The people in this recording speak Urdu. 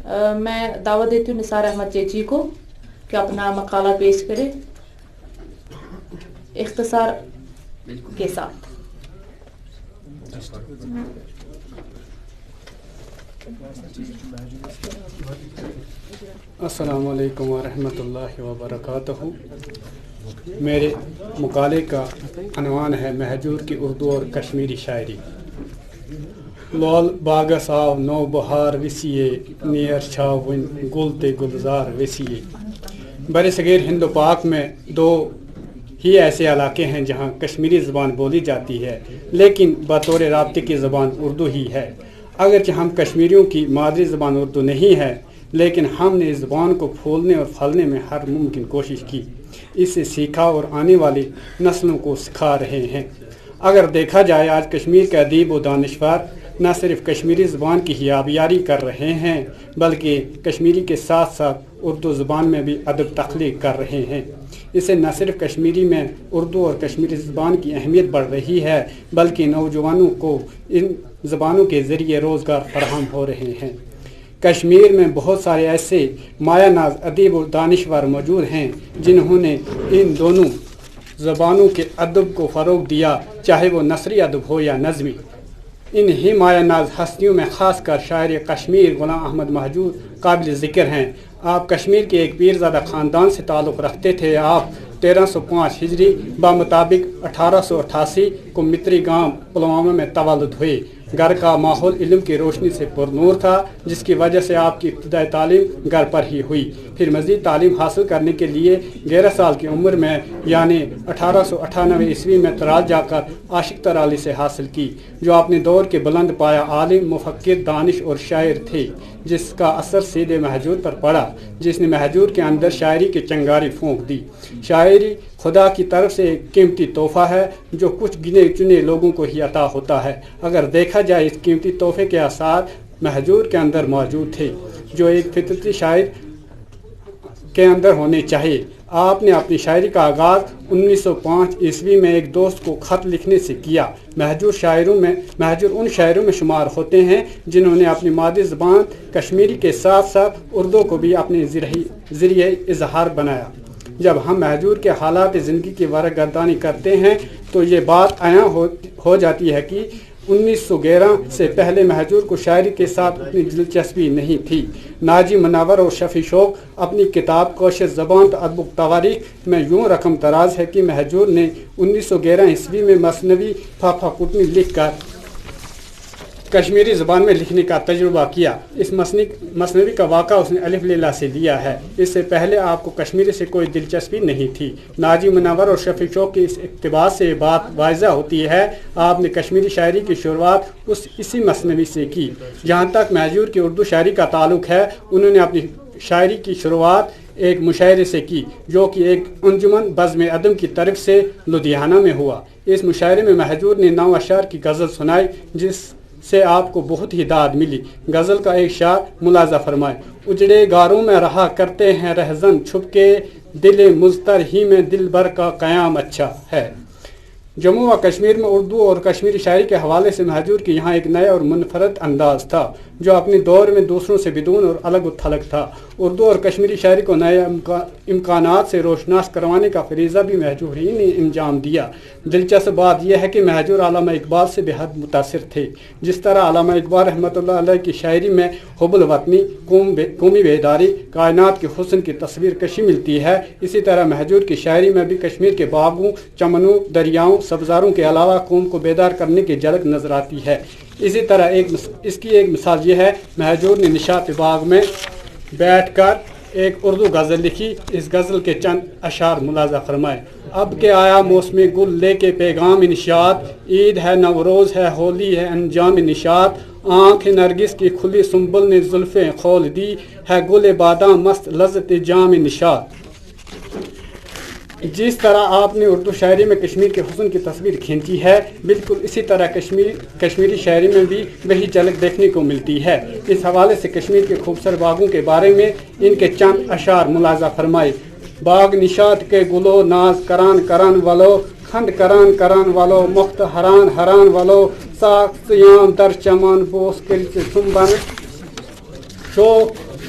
میں دعوت دیتی ہوں نثار احمد چیچی کو کہ اپنا مقالہ پیش کرے اختصار کے ساتھ. السلام علیکم ورحمۃ اللہ وبرکاتہ. میرے مقالے کا عنوان ہے مہجور کی اردو اور کشمیری شاعری. لول باغس آو نو بہار وسیع نیر چھاو ون گل تے گلزار وسیع. بر صغیر ہند و پاک میں دو ہی ایسے علاقے ہیں جہاں کشمیری زبان بولی جاتی ہے لیکن بطور رابطے کی زبان اردو ہی ہے. اگرچہ ہم کشمیریوں کی مادری زبان اردو نہیں ہے لیکن ہم نے اس زبان کو پھولنے اور پھلنے میں ہر ممکن کوشش کی. اسے سیکھا اور آنے والی نسلوں کو سکھا رہے ہیں. اگر دیکھا جائے آج کشمیر کے ادیب و دانشور نہ صرف کشمیری زبان کی ہی آبیاری کر رہے ہیں بلکہ کشمیری کے ساتھ ساتھ اردو زبان میں بھی ادب تخلیق کر رہے ہیں. اس سے نہ صرف کشمیری میں اردو اور کشمیری زبان کی اہمیت بڑھ رہی ہے بلکہ نوجوانوں کو ان زبانوں کے ذریعے روزگار فراہم ہو رہے ہیں. کشمیر میں بہت سارے ایسے مایہ ناز ادیب و دانشور موجود ہیں جنہوں نے ان دونوں زبانوں کے ادب کو فروغ دیا، چاہے وہ نثری ادب ہو یا نظمی. انہی مایہ ناز ہستیوں میں خاص کر شاعر کشمیر غلام احمد مہجور قابل ذکر ہیں. آپ کشمیر کے ایک پیرزادہ خاندان سے تعلق رکھتے تھے. آپ 1305 ہجری بمطابق 1888 کو متری گام پلوامہ میں تولد ہوئے. گھر کا ماحول علم کی روشنی سے پرنور تھا جس کی وجہ سے آپ کی ابتدائی تعلیم گھر پر ہی ہوئی. پھر مزید تعلیم حاصل کرنے کے لیے 11 سال کی عمر میں یعنی 1898 عیسوی میں تراج جا کر عاشق تر علی سے حاصل کی جو اپنے دور کے بلند پایا عالم، مفکر، دانش اور شاعر تھے جس کا اثر سیدھے مہجور پر پڑا جس نے مہجور کے اندر شاعری کی چنگاری پھونک دی. شاعری خدا کی طرف سے ایک قیمتی تحفہ ہے جو کچھ گنے چنے لوگوں کو ہی عطا ہوتا ہے. اگر دیکھا جائے اس قیمتی تحفے کے آثار مہجور کے اندر موجود تھے جو ایک فطرتی شاعر کے اندر ہونے چاہیے. آپ نے اپنی شاعری کا آغاز 1905 عیسوی میں ایک دوست کو خط لکھنے سے کیا. مہجور ان شاعروں میں شمار ہوتے ہیں جنہوں نے اپنی مادری زبان کشمیری کے ساتھ ساتھ اردو کو بھی اپنے ذریعے اظہار بنایا. جب ہم مہجور کے حالات زندگی کی ورق گردانی کرتے ہیں تو یہ بات عیاں ہو جاتی ہے کہ 1911 سے پہلے مہجور کو شاعری کے ساتھ اتنی دلچسپی نہیں تھی. ناجی منور اور شفیع شوق اپنی کتاب کوشش زبان ادب تواریخ میں یوں رقم تراز ہے کہ مہجور نے 1911 عیسوی میں مثنوی پھاپھا کٹنی لکھ کر کشمیری زبان میں لکھنے کا تجربہ کیا. اس مثنوی کا واقعہ اس نے الف لیلا سے لیا ہے. اس سے پہلے آپ کو کشمیری سے کوئی دلچسپی نہیں تھی. ناجی منور اور شفیع شوق کے اس اقتباس سے یہ بات واضح ہوتی ہے. آپ نے کشمیری شاعری کی شروعات اسی مثنوی سے کی. جہاں تک مہجور کی اردو شاعری کا تعلق ہے انہوں نے اپنی شاعری کی شروعات ایک مشاعرے سے کی جو کہ ایک انجمن بزم ادب کی طرف سے لدھیانہ میں ہوا. اس مشاعرے میں مہجور نے 9 اشعار کی غزل سنائی جس سے آپ کو بہت ہی داد ملی. غزل کا ایک شعر ملاحظہ فرمائے. اجڑے گاروں میں رہا کرتے ہیں رہزن چھپ کے دل مضطر ہی میں دل بھر کا قیام اچھا ہے. جموں و کشمیر میں اردو اور کشمیری شاعری کے حوالے سے مہجور کی یہاں ایک نیا اور منفرد انداز تھا جو اپنے دور میں دوسروں سے بدون اور الگ و تھلگ تھا. اردو اور کشمیری شاعری کو نئے امکانات سے روشناس کروانے کا فریضہ بھی مہجور ہی نے انجام دیا. دلچسپ بات یہ ہے کہ مہجور علامہ اقبال سے بے حد متاثر تھے. جس طرح علامہ اقبال رحمۃ اللہ علیہ کی شاعری میں حب الوطنی، قومی بیداری، کائنات کے حسن کی تصویر کشی ملتی ہے اسی طرح مہجور کی شاعری میں بھی کشمیر کے باغوں، چمنوں، دریاؤں، سبزاروں کے علاوہ قوم کو بیدار کرنے کی جھلک نظر آتی ہے. اسی طرح اس کی ایک مثال یہ ہے مہجور نے نشاط باغ میں بیٹھ کر ایک اردو غزل لکھی. اس غزل کے چند اشعار ملاحظہ فرمائے. اب کے آیا موسم گل لے کے پیغام نشاط، عید ہے نوروز ہے ہولی ہے انجام نشاط، آنکھ نرگس کی کھلی سنبل نے زلفیں کھول دی، ہے گل بادام مست لذت جام نشاط. جس طرح آپ نے اردو شاعری میں کشمیر کے حسن کی تصویر کھینچی ہے بالکل اسی طرح کشمیری شاعری میں بھی وہی جھلک دیکھنے کو ملتی ہے. اس حوالے سے کشمیر کے خوبصورت باغوں کے بارے میں ان کے چند اشعار ملاحظہ فرمائے. باغ نشاط کے گلو ناز کران کران والو، کھنڈ کران کران والو، مخت حران حران والو، ساخ سیام در چمان بوس کل سے سنبن شو